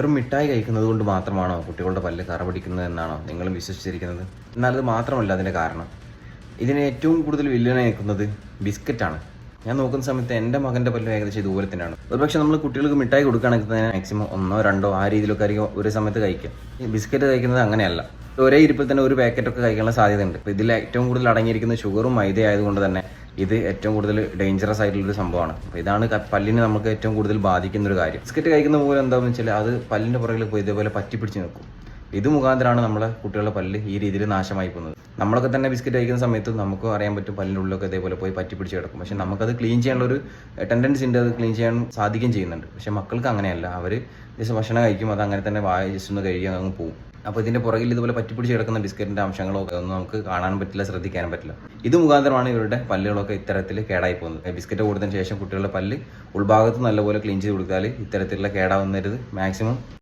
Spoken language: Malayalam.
വെറും മിഠായി കഴിക്കുന്നത് കൊണ്ട് മാത്രമാണോ കുട്ടികളുടെ പല്ല് കറ പിടിക്കുന്നത് എന്നാണോ നിങ്ങളും വിശ്വസിച്ചിരിക്കുന്നത്? എന്നാൽ അത് മാത്രമല്ല അതിൻ്റെ കാരണം. ഇതിന് ഏറ്റവും കൂടുതൽ വില്ലനായി നിൽക്കുന്നത് ബിസ്ക്കറ്റാണ്. ഞാൻ നോക്കുന്ന സമയത്ത് എൻ്റെ മകൻ്റെ പല്ലും ഏകദേശം ഇതുപോലെ തന്നെയാണ്. ഒരുപക്ഷെ നമ്മൾ കുട്ടികൾക്ക് മിഠായി കൊടുക്കുകയാണെങ്കിൽ തന്നെ മാക്സിമം 1 2 ആ രീതിയിലൊക്കെ ആയിരിക്കും ഒരു സമയത്ത് കഴിക്കുക. ഈ ബിസ്ക്കറ്റ് കഴിക്കുന്നത് അങ്ങനെയല്ല. ഒരേ ഇരിപ്പിൽ തന്നെ ഒരു പാക്കറ്റൊക്കെ കഴിക്കാനുള്ള സാധ്യതയുണ്ട്. അപ്പോൾ ഇതിൽ ഏറ്റവും കൂടുതൽ അടങ്ങിയിരിക്കുന്ന ഷുഗറും മൈദ ആയതുകൊണ്ട് തന്നെ ഇത് ഏറ്റവും കൂടുതൽ ഡേഞ്ചറസ് ആയിട്ടുള്ളൊരു സംഭവമാണ്. അപ്പോൾ ഇതാണ് പല്ലിനെ നമുക്ക് ഏറ്റവും കൂടുതൽ ബാധിക്കുന്ന ഒരു കാര്യം. ബിസ്ക്കറ്റ് കഴിക്കുന്ന മൂലം എന്താണെന്ന് വെച്ചാൽ അത് പല്ലിൻ്റെ പുറകിൽ പോയി ഇതേപോലെ പറ്റിപ്പിടിച്ച് നിൽക്കും. ഇത് മുഖാന്തരമാണ് നമ്മളെ കുട്ടികളുടെ പല്ല് ഈ രീതിയിൽ നാശമായി പോകുന്നത്. നമ്മളൊക്കെ തന്നെ ബിസ്ക്കറ്റ് കഴിക്കുന്ന സമയത്ത് നമുക്ക് അറിയാൻ പറ്റും പല്ലിൻ്റെ ഉള്ളിലൊക്കെ ഇതേപോലെ പോയി പറ്റിപ്പിടിച്ച് കിടക്കും. പക്ഷെ നമുക്കത് ക്ലീൻ ചെയ്യാനുള്ള ഒരു ടെൻഡൻസി ഉണ്ട്, അത് ക്ലീൻ ചെയ്യാൻ സാധിക്കുകയും ചെയ്യുന്നുണ്ട്. പക്ഷെ മക്കൾക്ക് അങ്ങനെയല്ല. അവർ ജസ്റ്റ് ഭക്ഷണം കഴിക്കും, അത് അങ്ങനെ തന്നെ വായ ജസ്റ്റ് ഒന്ന് കഴുകി അങ്ങ് പോകും. അപ്പോൾ ഇതിൻ്റെ പുറകിൽ ഇതുപോലെ പറ്റിപ്പിടിച്ച് കിടക്കുന്ന ബിസ്ക്കറ്റിൻ്റെ അംശങ്ങളോ ഒന്നും നമുക്ക് കാണാനും പറ്റില്ല, ശ്രദ്ധിക്കാനും പറ്റില്ല. ഇത് മുഖാന്തരമാണ് ഇവരുടെ പല്ലുകളൊക്കെ ഇത്തരത്തിൽ കേടായി പോകുന്നത്. ബിസ്ക്കറ്റ് കൊടുത്തതിന് ശേഷം കുട്ടികളുടെ പല്ല് ഉൾഭാഗത്ത് നല്ലപോലെ ക്ലീൻ ചെയ്ത് കൊടുത്താൽ ഇത്തരത്തിലുള്ള കേടാവുന്നരുത് മാക്സിമം